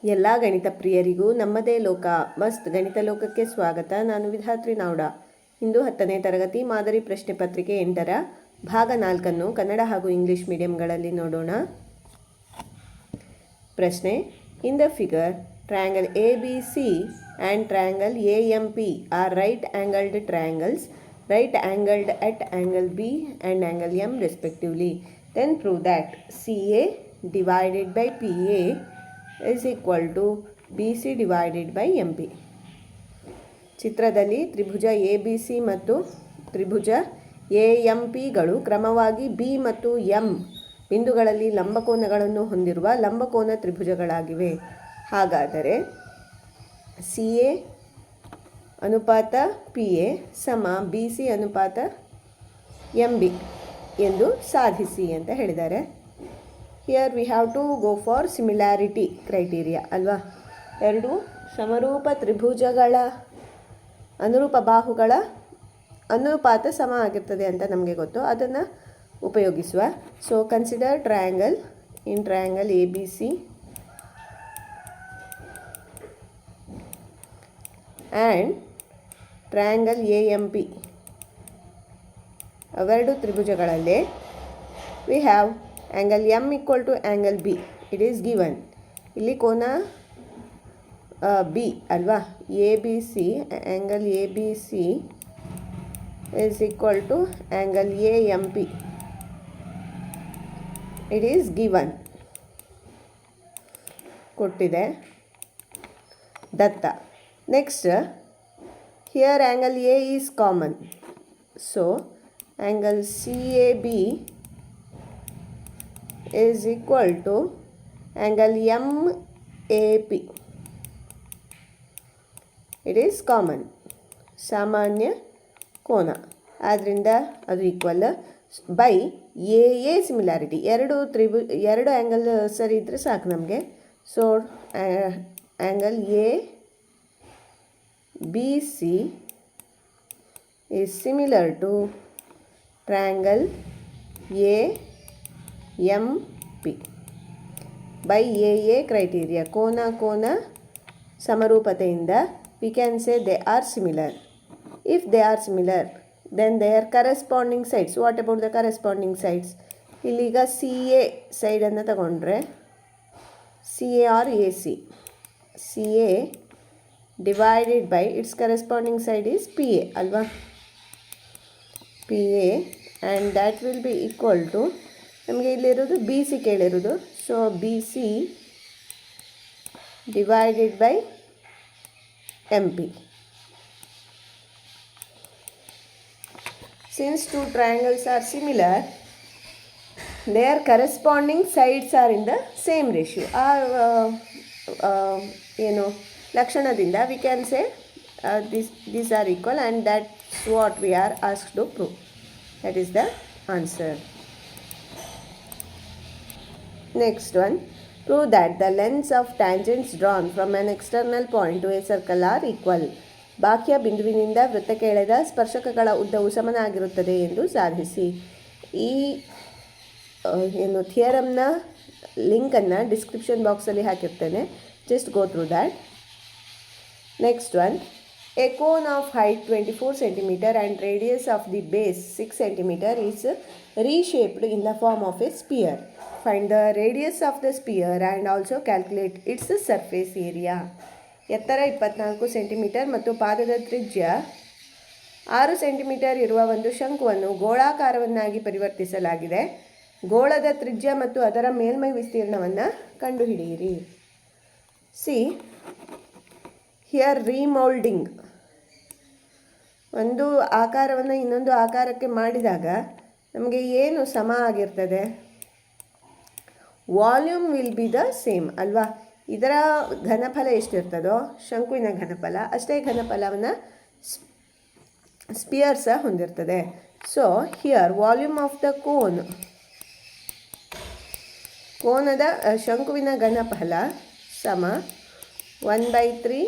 ಎಲ್ಲ ಗಣಿತ ಪ್ರಿಯರಿಗೂ ನಮ್ಮದೇ ಲೋಕ ಮಸ್ತ್ ಗಣಿತ ಲೋಕಕ್ಕೆ ಸ್ವಾಗತ. ನಾನು ವಿಧಾತ್ರಿ ನಾವ್ಡ. ಇಂದು 10ನೇ ತರಗತಿ ಮಾದರಿ ಪ್ರಶ್ನೆ ಪತ್ರಿಕೆ 8ರ ಭಾಗ 4 ಕನ್ನಡ ಹಾಗೂ ಇಂಗ್ಲಿಷ್ ಮೀಡಿಯಂಗಳಲ್ಲಿ ನೋಡೋಣ. ಪ್ರಶ್ನೆ: in the figure triangle ABC and triangle AMP are right angled triangles, right angled at angle B and angle M respectively. Then prove that CA divided by PA is equal to BC divided by MP. ಚಿತ್ರದಲ್ಲಿ ತ್ರಿಭುಜ ABC ಮತ್ತು ತ್ರಿಭುಜ AMPಗಳು ಕ್ರಮವಾಗಿ B ಮತ್ತು M ಬಿಂದುಗಳಲ್ಲಿ ಲಂಬಕೋನಗಳನ್ನು ಹೊಂದಿರುವ ಲಂಬಕೋನ ತ್ರಿಭುಜಗಳಾಗಿವೆ. ಹಾಗಾದರೆ CA ಅನುಪಾತ PA ಸಮ BC ಅನುಪಾತ MB ಎಂದು ಸಾಧಿಸಿ ಅಂತ ಹೇಳಿದ್ದಾರೆ. Here we have to go for similarity criteria ಅಲ್ವಾ. ಎರಡು ಸಮರೂಪ ತ್ರಿಭುಜಗಳ ಅನುರೂಪ ಬಾಹುಗಳ ಅನುಪಾತ ಸಮ ಆಗಿರ್ತದೆ ಅಂತ ನಮಗೆ ಗೊತ್ತು, ಅದನ್ನು ಉಪಯೋಗಿಸುವ. So consider triangle in triangle ABC and triangle AMP. ಅವೆರಡು ತ್ರಿಭುಜಗಳಲ್ಲಿ we have angle M equal to angle B. It is given. ಇಲ್ಲಿ ಕೋನ B ಅಲ್ವಾ. ABC angle ABC is equal to angle AMP. It is given, ಕೊಟ್ಟಿದೆ, ದತ್ತ. Next, here angle A is common. So angle CAB is equal to angle MAP. It is common, ಸಾಮಾನ್ಯ ಕೋನ. ಆದ್ದರಿಂದ ಅದು equal by AA similarity. ಎರಡು angle ಸರಿ ಇದ್ದರೆ ಸಾಕು ನಮಗೆ. So angle ABC is similar to triangle AMP by AA criteria. ಕೋನ ಸಮರೂಪತೆಯಿಂದ we can say they are similar. If they are similar, then their corresponding sides. What about the corresponding sides? ಇಲ್ಲೀಗ CA ಸೈಡನ್ನು ತಗೊಂಡ್ರೆ CA or AC. CA divided by its corresponding side is PA ಅಲ್ವಾ. PA and that will be equal to, ನಮಗೆ ಇಲ್ಲಿರೋದು BC ಕೇಳಿರೋದು. So BC divided by MP. Since two triangles are similar, their corresponding sides are in the same ratio. ಲಕ್ಷಣದಿಂದ we can say these are equal, and that's what we are asked to prove. That is the answer. Next one, prove that the lengths of tangents drawn from an external point to a circle are equal. ಬಾಹ್ಯ ಬಿಂದುವಿನಿಂದ ವೃತ್ತಕ್ಕೆ ಎಳೆದ ಸ್ಪರ್ಶಕಗಳ ಉದ್ದವು ಸಮನಾಗಿರುತ್ತದೆ ಎಂದು ಸಾಧಿಸಿ. ಈ ಥಿಯರಮ್ನ ಲಿಂಕನ್ನು ಡಿಸ್ಕ್ರಿಪ್ಷನ್ ಬಾಕ್ಸಲ್ಲಿ ಹಾಕಿರ್ತೇನೆ. Just go through that. Next one, a cone of height 24 cm and radius of the base 6 cm is reshaped in the form of a sphere. Find the radius of the sphere and also calculate its surface area. ಎತ್ತರ 24 centimetre ಮತ್ತು ಪಾದದ ತ್ರಿಜ್ಯ 6 centimetre ಇರುವ ಒಂದು ಶಂಕುವನ್ನು ಗೋಳಾಕಾರವನ್ನಾಗಿ ಪರಿವರ್ತಿಸಲಾಗಿದೆ. ಗೋಳದ ತ್ರಿಜ್ಯ ಮತ್ತು ಅದರ ಮೇಲ್ಮೈ ವಿಸ್ತೀರ್ಣವನ್ನು ಕಂಡುಹಿಡಿಯಿರಿ. See here remoulding. ಒಂದು ಆಕಾರವನ್ನು ಇನ್ನೊಂದು ಆಕಾರಕ್ಕೆ ಮಾಡಿದಾಗ ನಮಗೆ ಏನು ಸಮ ಆಗಿರ್ತದೆ? Volume will be the same ಅಲ್ವಾ. ಇದರ ಘನಫಲ ಎಷ್ಟಿರ್ತದೋ ಶಂಕುವಿನ ಘನಫಲ ಅಷ್ಟೇ ಘನಫಲವನ್ನು ಸ್ಪಿಯರ್ ಸಹ ಹೊಂದಿರ್ತದೆ. So here volume of the ಕೋನದ ಶಂಕುವಿನ ಘನಫಲ ಸಮ 1/3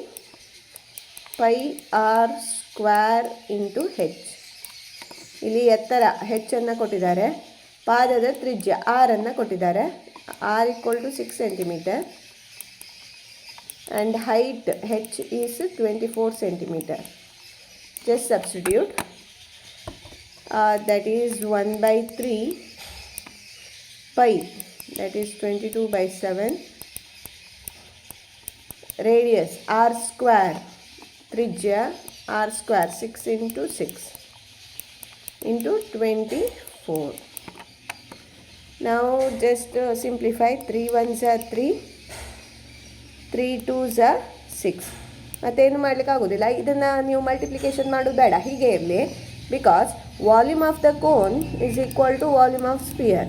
πr² ಇಂಟು h. ಇಲ್ಲಿ ಎತ್ತರ ಹೆಚ್ಚನ್ನು ಕೊಟ್ಟಿದ್ದಾರೆ, ಪಾದದ ತ್ರಿಜ್ಯ 6 ಕೊಟ್ಟಿದ್ದಾರೆ. r = 6 centimetre. and height h is 24 centimeter. Just substitute. That is 1 by 3 pi, that is 22 by 7. Radius r square, trijya r square, 6 into 6 into 24. Now just simplify. 3 1s are 3, 3 2s are 6. ಮತ್ತೇನು ಮಾಡಲಿಕ್ಕೆ ಆಗೋದಿಲ್ಲ. ಇದನ್ನು ನೀವು multiplication ಮಾಡೋದು ಬೇಡ, ಹೀಗೆ ಇರಲಿ. Because volume of the cone is equal to volume of sphere.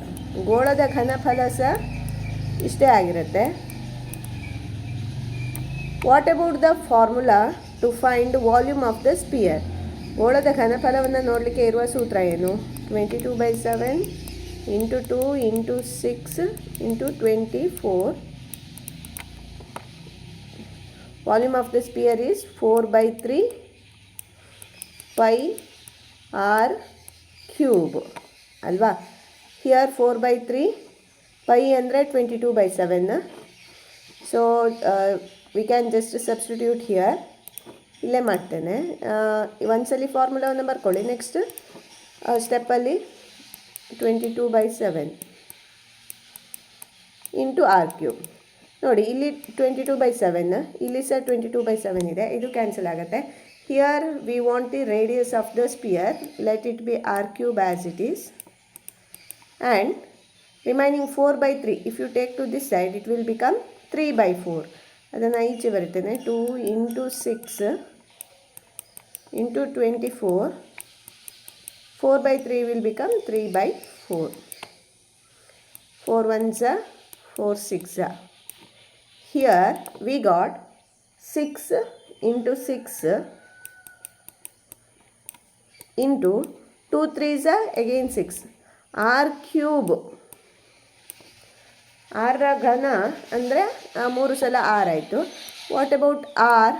ಗೋಳದ ಘನಫಲ ಸಹ ಇಷ್ಟೇ ಆಗಿರುತ್ತೆ. What about the formula to find volume of the sphere? ಗೋಳದ ಘನಫಲವನ್ನು ನೋಡಲಿಕ್ಕೆ ಇರುವ ಸೂತ್ರ ಏನು? 22 by 7 into 2 into 6 into 24. Volume of the sphere is 4 by 3 pi r cube. ಅಲ್ವಾ? Here 4 by 3 pi ಅಂದರೆ 22 by 7. So we can just substitute here. ಇಲ್ಲೇ ಮಾಡ್ತೇನೆ. ಒಂದ್ಸಲಿ ಫಾರ್ಮುಲಾವನ್ನು ಬರ್ಕೊಳ್ಳಿ. ನೆಕ್ಸ್ಟ್ ಸ್ಟೆಪ್ಪಲ್ಲಿ 22 by 7 ಇಂಟು ಆರ್ ಕ್ಯೂಬ್. ನೋಡಿ, ಇಲ್ಲಿ 22 by 7, ಇಲ್ಲಿ ಸಹ 22 by 7 ಇದೆ. ಇದು ಕ್ಯಾನ್ಸಲ್ ಆಗುತ್ತೆ. Here we want the radius of the sphere. Let it be R cube as it is. And remaining 4 by 3 if you take to this side it will become 3 by 4. ಅದನ್ನು ಈಚೆ ಬರ್ತೇನೆ. 2 into 6 into 24. 4 by 3 will become 3 by 4. 4 1s are 4 6 are. Here we got 6 into 6 into 2 3s are again 6. R cube. R ಘನ ಅಂದರೆ 3 ಸಲ r ಆಯಿತು. What about r?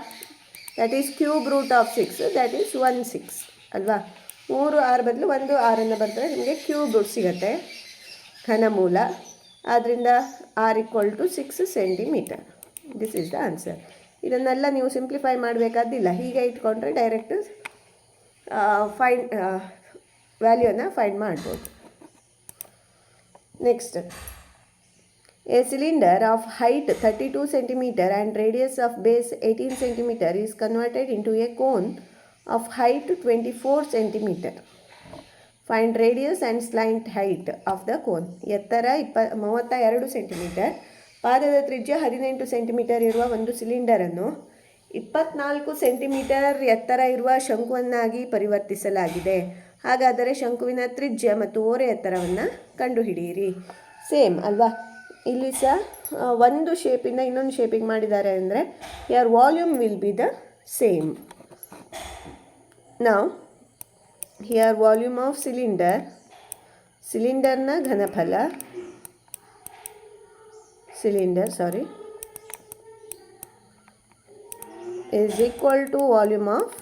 that is cube root of 6, that is 1 6 ಅಲ್ವಾ? 3 r ಬದಲು 1 r ಅನ್ನು ಬರ್ತದೆ, ನಿಮಗೆ cube root ಸಿಗುತ್ತೆ ಘನಮೂಲ. ಆದ್ದರಿಂದ r equal to 6 centimeter. This is the answer. ಇದನ್ನೆಲ್ಲ ನೀವು ಸಿಂಪ್ಲಿಫೈ ಮಾಡಬೇಕಾದಿಲ್ಲ, ಹೀಗೆ ಇಟ್ಕೊಂಡ್ರೆ ಡೈರೆಕ್ಟ್ ವ್ಯಾಲ್ಯೂನ ಫೈಂಡ್ ಮಾಡ್ಬೋದು. Next, a cylinder of height 32 cm and radius of base 18 cm is converted into a cone of height 24 cm. Find radius and slant height of the cone. ಎತ್ತರ 32 cm, ಪಾದದ ತ್ರಿಜ್ಯ 18 cm ಇರುವ ಒಂದು ಸಿಲಿಂಡರನ್ನು 24 cm ಎತ್ತರ ಇರುವ ಶಂಕುವನ್ನಾಗಿ ಪರಿವರ್ತಿಸಲಾಗಿದೆ. ಹಾಗಾದರೆ ಶಂಕುವಿನ ತ್ರಿಜ್ಯ ಮತ್ತು ಓರೆ ಎತ್ತರವನ್ನು ಕಂಡುಹಿಡಿಯಿರಿ. ಸೇಮ್ ಅಲ್ವಾ? ಇಲ್ಲಿ ಸಹ ಒಂದು ಶೇಪಿಂದ ಇನ್ನೊಂದು ಶೇಪಿಗೆ ಮಾಡಿದ್ದಾರೆ ಅಂದರೆ ಯರ್ volume will be the same. ನಾವು ಹಿಯರ್ ವಾಲ್ಯೂಮ್ ಆಫ್ ಸಿಲಿಂಡರ್ನ ಘನಫಲ is equal to volume of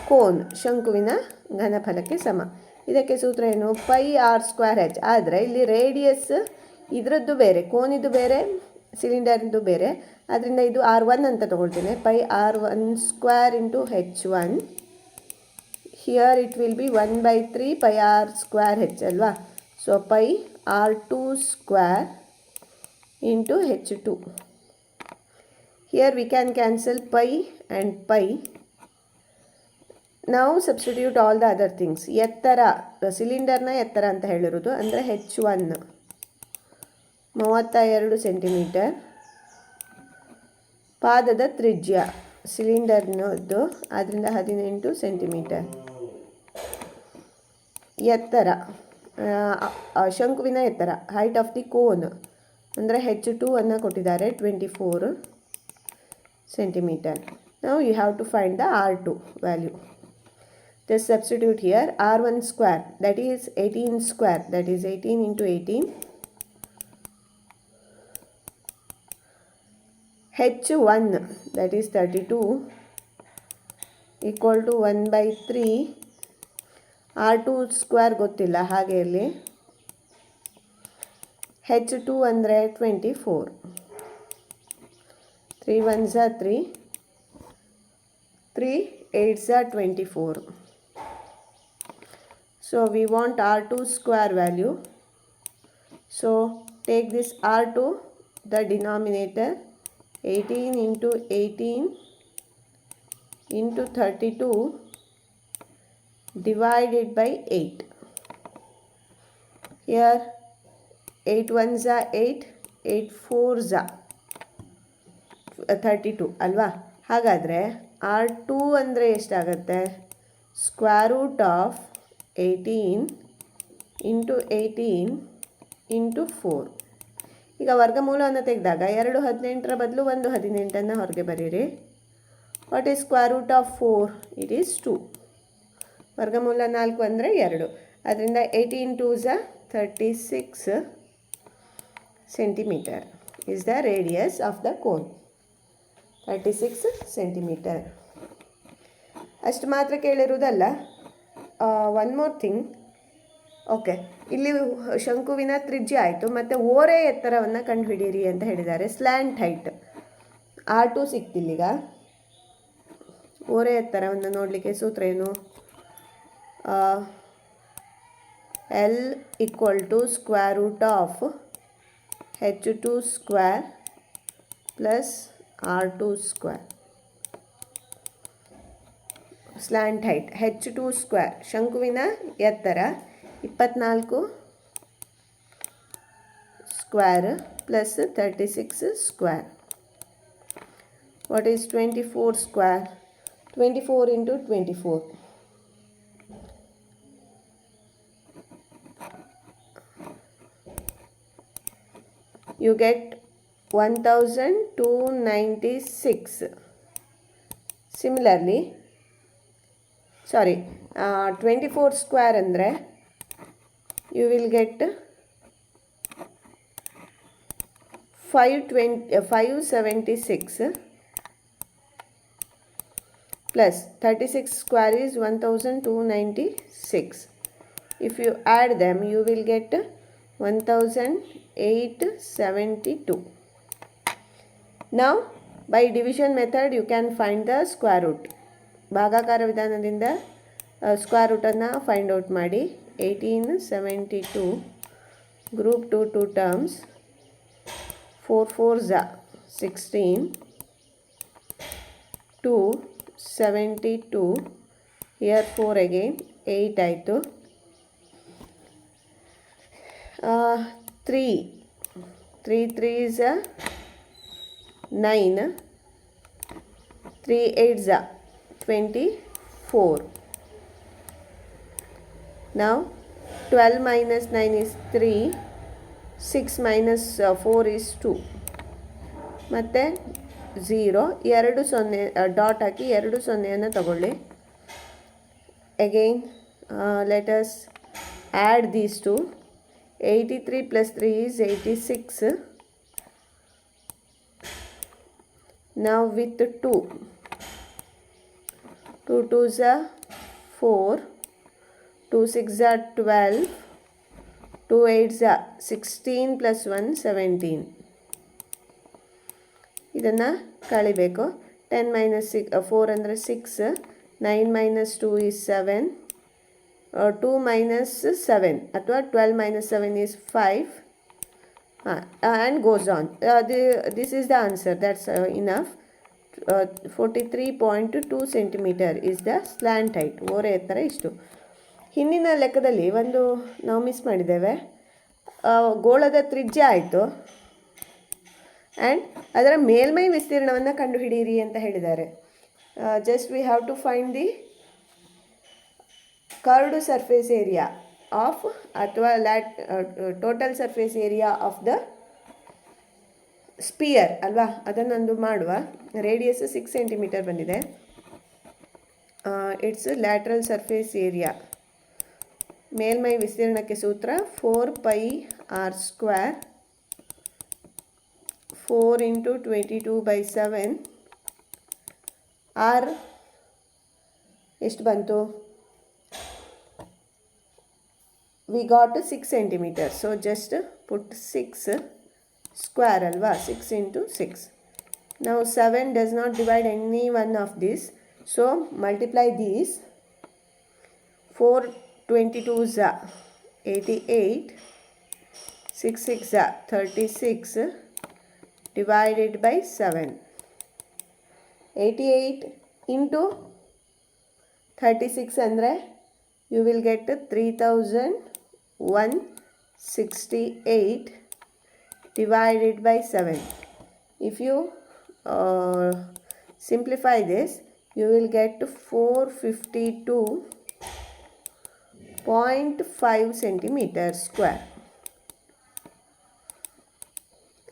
cone, ಶಂಕುವಿನ ಘನಫಲಕ್ಕೆ ಸಮ. ಇದಕ್ಕೆ ಸೂತ್ರ ಏನು? Pi R square H. ಆದರೆ ಇಲ್ಲಿ ರೇಡಿಯಸ್ ಇದರದ್ದು ಬೇರೆ, ಕೋನಿದು ಬೇರೆ, ಸಿಲಿಂಡರ್ದು ಬೇರೆ. ಆದ್ದರಿಂದ ಇದು R1 ಅಂತ ತೊಗೊಳ್ತೇನೆ. Pi R1 square into H1. Here it will be 1 by 3 pi R square H ಅಲ್ವಾ? So pi R2 square into H2. Here we can cancel pi and pi. ನಾವು substitute all the other things. ಎತ್ತರ, ಸಿಲಿಂಡರ್ನ ಎತ್ತರ ಅಂತ ಹೇಳಿರೋದು ಅಂದರೆ H1 32 centimetre. ಪಾದದ ತ್ರಿಜ್ಯ ಸಿಲಿಂಡರ್ನದ್ದು, ಆದ್ದರಿಂದ 18 ಸೆಂಟಿಮೀಟರ್. ಎತ್ತರ, ಶಂಕುವಿನ ಎತ್ತರ, ಹೈಟ್ ಆಫ್ ದಿ ಕೋನ್ ಅಂದರೆ H2 ಅನ್ನು ಕೊಟ್ಟಿದ್ದಾರೆ 24 ಸೆಂಟಿಮೀಟರ್. ನಾವು you have to find the R2 value. Just substitute here R1 square, that is 18 square, that is 18 into 18. H1, that is 32, equal to 1 by 3. R2 square ಗೊತ್ತಿಲ್ಲ, ಹಾಗೆ ಇಲ್ಲಿ H2 ಅಂದರೆ 24. 3 1s are 3, 3 8s are 24. So we want R2 square value. So take this R2, the denominator, 18 into 18 into 32 divided by 8. Here 8 1s are 8, 8 4s are 32 ಅಲ್ವಾ? ಹಾಗಾದರೆ R2 ಅಂದರೆ ಎಷ್ಟಾಗುತ್ತೆ? Square root of 18 into 18 into 4. ಈಗ ವರ್ಗಮೂಲವನ್ನು ತೆಗೆದಾಗ 2 18ರ ಬದಲು 1 18 ಹೊರಗೆ ಬರೀರಿ. What is square root of 4? It is 2. ವರ್ಗಮೂಲ 4 ಅಂದರೆ 2. ಅದರಿಂದ 18 2s are 36 centimeter is the radius of the cone. 36 centimeter. ಅಷ್ಟು ಮಾತ್ರ ಕೇಳಿರುವುದಲ್ಲ, ಒನ್ ಮೋರ್ ಥಿಂಗ್. ಓಕೆ, ಇಲ್ಲಿ ಶಂಕುವಿನ ತ್ರಿಜ್ಯ ಆಯಿತು, ಮತ್ತು ಓರೆ ಎತ್ತರವನ್ನು ಕಂಡುಹಿಡಿಯಿರಿ ಅಂತ ಹೇಳಿದ್ದಾರೆ. Slant height R2 ಸಿಕ್ತಿಲ್ಲೀಗ. ಓರೆ ಎತ್ತರವನ್ನು ನೋಡಲಿಕ್ಕೆ ಸೂತ್ರ ಏನು? L equal to square root of H2 square plus R2 square. Slant height H2 square, ಶಂಕುವಿನ ಎತ್ತರ 24 square plus 36 square. What is 24 square? 24 into 24. You get 1296. Similarly, 24 square ಅಂದರೆ you will get 576 plus 36 square is 1296. If you add them, you will get 1872. Now, by division method, you can find the square root. ಭಾಗಾಕಾರ ವಿಧಾನದಿಂದ square ರೂಟನ್ನು find out ಮಾಡಿ. 1872 group 2 terms, 4 4s are 16, 272, here 4 again, 8 ಆಯಿತು. 3 3s are 9, 3 8s are 24. Now 12 minus 9 is 3, 6 minus 4 is 2, ಮತ್ತು 0 2 0 dot ಹಾಕಿ 2 0 ತಗೊಳ್ಳಿ. Again let us add these two. 83 plus 3 is 86. Now with 2, 2 2s are 4, 2 6s are 12, 2 8s are 16 plus 1 17. ಇದನ್ನು ಕಳಿಬೇಕು. 10 minus 4 ಅಂದರೆ 6, 9 minus 2 is 7, 2 minus 7 ಅಥವಾ 12 minus 7 is 5, and goes on. This is the answer. That's enough. 43.2 centimeter is the slant height. ಓರೆ ಎತ್ತರ ಇಷ್ಟು. ಹಿಂದಿನ ಲೆಕ್ಕದಲ್ಲಿ ಒಂದು ನಾವು ಮಿಸ್ ಮಾಡಿದ್ದೇವೆ. ಗೋಳದ ತ್ರಿಜ್ಯ ಆಯಿತು ಆ್ಯಂಡ್ ಅದರ ಮೇಲ್ಮೈ ವಿಸ್ತೀರ್ಣವನ್ನು ಕಂಡುಹಿಡಿಯಿರಿ ಅಂತ ಹೇಳಿದ್ದಾರೆ. Just we have to find the curved surface area of ಅಥವಾ total surface area of the sphere ಅಲ್ವಾ? ಅದನ್ನೊಂದು ಮಾಡುವ. ರೇಡಿಯಸ್ 6 ಸೆಂಟಿಮೀಟರ್ ಬಂದಿದೆ. It's lateral surface area. ಮೇಲ್ಮೈ ವಿಸ್ತೀರ್ಣಕ್ಕೆ ಸೂತ್ರ 4πr², 4 into 22/7. ಆರ್ ಎಷ್ಟು ಬಂತು? we got 6 centimeters. So just put 6 square alva, 6 into 6. Now 7 does not divide any one of this. So multiply these. 4 22s are 88. 6 6 are 36 divided by 7. 88 into 36 andre you will get 3168 divided by 7. If you simplify this, you will get 452.5 centimeters square.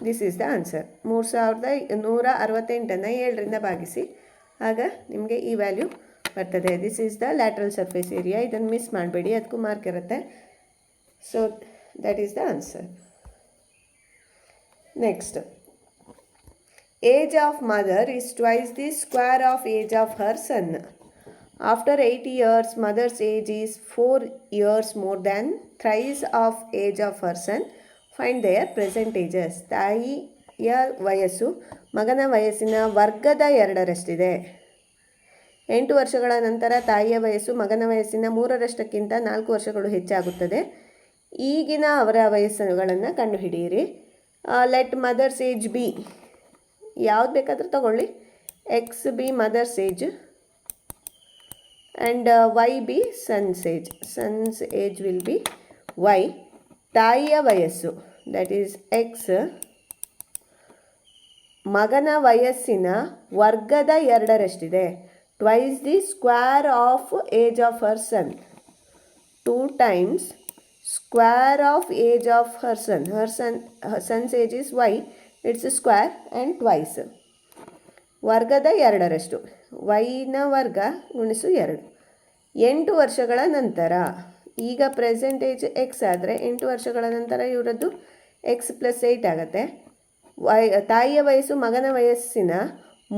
This is the answer. 3168 7ರಿಂದ ಭಾಗಿಸಿ, ಆಗ ನಿಮಗೆ ಈ value ಬರ್ತದೆ. This is the lateral surface area. ಇದನ್ನು miss ಮಾಡಬೇಡಿ, ಅದಕ್ಕೂ mark ಇರುತ್ತೆ. So that is the answer. Next, age of mother is twice the square of age of her son. After 8 years, mother's age is 4 years more than thrice of age of her son. Find their present ages. ತಾಯಿಯ ವಯಸ್ಸು ಮಗನ ವಯಸ್ಸಿನ ವರ್ಗದ 2ರಷ್ಟಿದೆ. 8 ವರ್ಷಗಳ ನಂತರ ತಾಯಿಯ ವಯಸ್ಸು ಮಗನ ವಯಸ್ಸಿನ 3ರಷ್ಟಕ್ಕಿಂತ 4 ವರ್ಷಗಳು ಹೆಚ್ಚಾಗುತ್ತದೆ. ಈಗಿನ ಅವರ ವಯಸ್ಸುಗಳನ್ನು ಕಂಡುಹಿಡಿಯಿರಿ. ಲೆಟ್ ಮದರ್ಸ್ ಏಜ್ ಬಿ, ಯಾವ್ದು ಬೇಕಾದರೂ ತಗೊಳ್ಳಿ. X be mother's age and y be son's age. Son's age will be y. ತಾಯಿಯ ವಯಸ್ಸು ದಟ್ ಈಸ್ ಎಕ್ಸ್ ಮಗನ ವಯಸ್ಸಿನ ವರ್ಗದ 2ರಷ್ಟಿದೆ. Twice the square of age of her son. 2 times square of age of her son. Son's age is y, it's square and twice. ವರ್ಗದ 2ರಷ್ಟು. ವೈನ ವರ್ಗ ಗುಣಿಸು 2. 8 ವರ್ಷಗಳ ನಂತರ, ಈಗ ಪ್ರೆಸೆಂಟೇಜ್ ಎಕ್ಸ್ ಆದರೆ 8 ವರ್ಷಗಳ ನಂತರ ಇವರದ್ದು ಎಕ್ಸ್ ಪ್ಲಸ್ 8 ಆಗುತ್ತೆ. ತಾಯಿಯ ವಯಸ್ಸು ಮಗನ ವಯಸ್ಸಿನ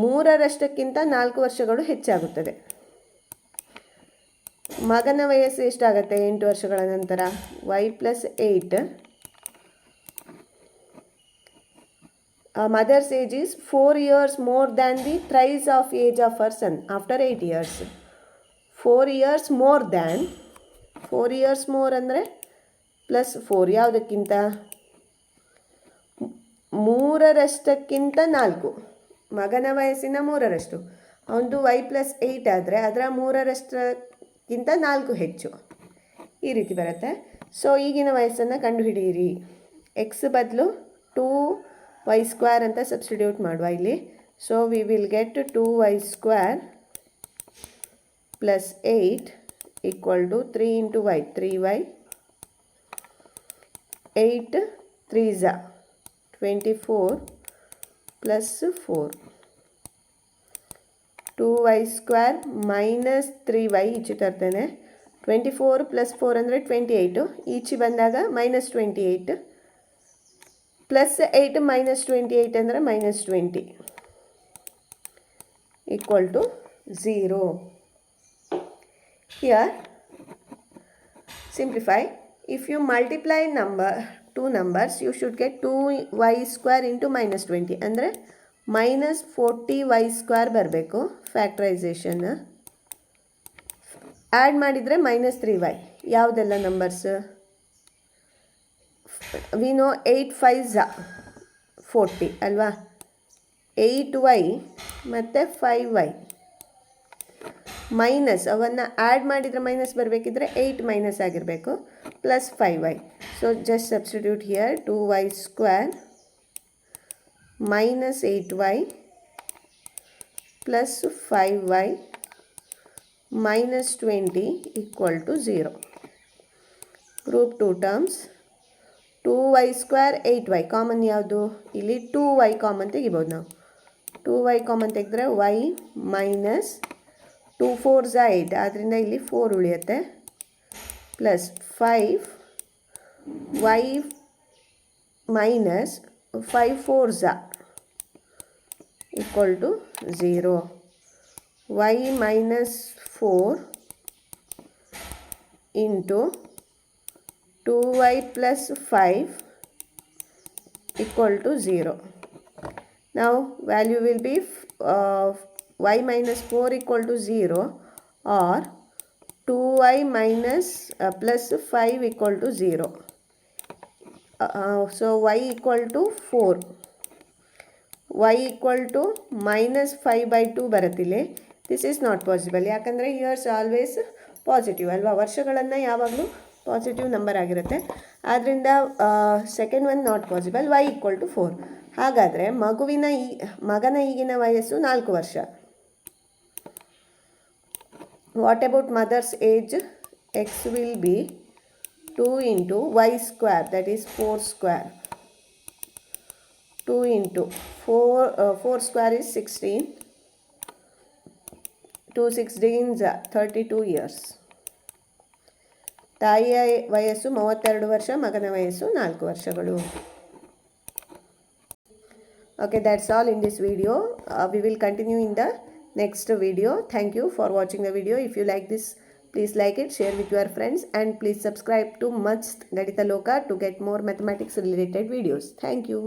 3ರಷ್ಟಕ್ಕಿಂತ 4 ವರ್ಷಗಳು ಹೆಚ್ಚಾಗುತ್ತದೆ. ಮಗನ ವಯಸ್ಸು ಎಷ್ಟಾಗುತ್ತೆ 8 ವರ್ಷಗಳ ನಂತರ? Y plus 8. Mother's age is 4 years more than the thrice of age of her son after 8 years. 4 years more than, 4 years more ಅಂದರೆ ಪ್ಲಸ್ 4 ಯಾವುದಕ್ಕಿಂತ? 3ರಷ್ಟಕ್ಕಿಂತ 4. ಮಗನ ವಯಸ್ಸಿನ 3ರಷ್ಟು. ಅವನದು ವೈ ಪ್ಲಸ್ 8 ಆದರೆ ಅದರ 3ರಷ್ಟಕ್ಕಿಂತ 4 ಹೆಚ್ಚು. ಈ ರೀತಿ ಬರುತ್ತೆ. ಸೊ ಈಗಿನ ವಯಸ್ಸನ್ನು ಕಂಡುಹಿಡಿಯಿರಿ. ಎಕ್ಸ್ ಬದಲು 2y² ಅಂತ ಸಬ್ಸ್ಟಿಟ್ಯೂಟ್ ಮಾಡುವ ಇಲ್ಲಿ. So we will get 2y² plus 8 equal to 3 into y, 3y. 8 3s 24 plus 4. 2y² minus 3y ಈಚೆ ತರ್ತೇನೆ. 24 plus 4 ಅಂದರೆ 28. ಈಚೆ ಬಂದಾಗ minus 28 plus 8 minus 28 ಅಂದರೆ minus 20 equal to 0. Here simplify. If you multiply two numbers, you should get 2y² into minus 20 ಅಂದರೆ minus 40y² ಬರಬೇಕು. Factorisation add ಮಾಡಿದರೆ minus 3y. ಯಾವುದೆಲ್ಲ numbers? We know 8 5s 40 ಅಲ್ವಾ? 8y ಮತ್ತು 5y ಮೈನಸ್, ಅವನ್ನು add ಮಾಡಿದರೆ minus ಬರಬೇಕಿದ್ರೆ 8 minus ಆಗಿರಬೇಕು, plus 5y. So just substitute here 2y² minus 8y plus 5y minus 20 equal to 0. Group 2 terms. 2y² 8y common ಯಾವುದು? ಇಲ್ಲಿ 2y common ತೆಗಿಬೋದು ನಾವು. 2y common ತೆಗೆದ್ರೆ y ಮೈನಸ್ 2 4s 8, ಆದ್ದರಿಂದ ಇಲ್ಲಿ 4 ಉಳಿಯುತ್ತೆ, plus 5y minus 5 4s equal to 0. y minus 4 into 2y plus 5 equal to 0. Now value will be y minus 4 equal to 0 or 2y minus plus 5 equal to 0. So y equal to 4, y equal to minus 5 by 2 ಬರುತ್ತಿಲ್ಲ. This is not possible. ಯಾಕಂದರೆ years always positive ಅಲ್ವಾ, ವರ್ಷಗಳನ್ನು ಯಾವಾಗಲೂ positive number ಆಗಿರುತ್ತೆ. ಆದ್ದರಿಂದ second one not possible. y equal to 4. ಹಾಗಾದರೆ ಮಗನ ಈಗಿನ ವಯಸ್ಸು 4 ವರ್ಷ. What about mother's age? x will be 2 into y square, that is 4 square. 2 into 4 square is 16. 2 16s 32 years. ತಾಯಿಯ ವಯಸ್ಸು 32 ವರ್ಷ, ಮಗನ ವಯಸ್ಸು 4 ವರ್ಷಗಳು. Okay, that's all in this video. We will continue in the next video. Thank you for watching the video. If you like this, please like it, share with your friends, and please subscribe to Mast Ganita Loka to get more mathematics related videos. Thank you.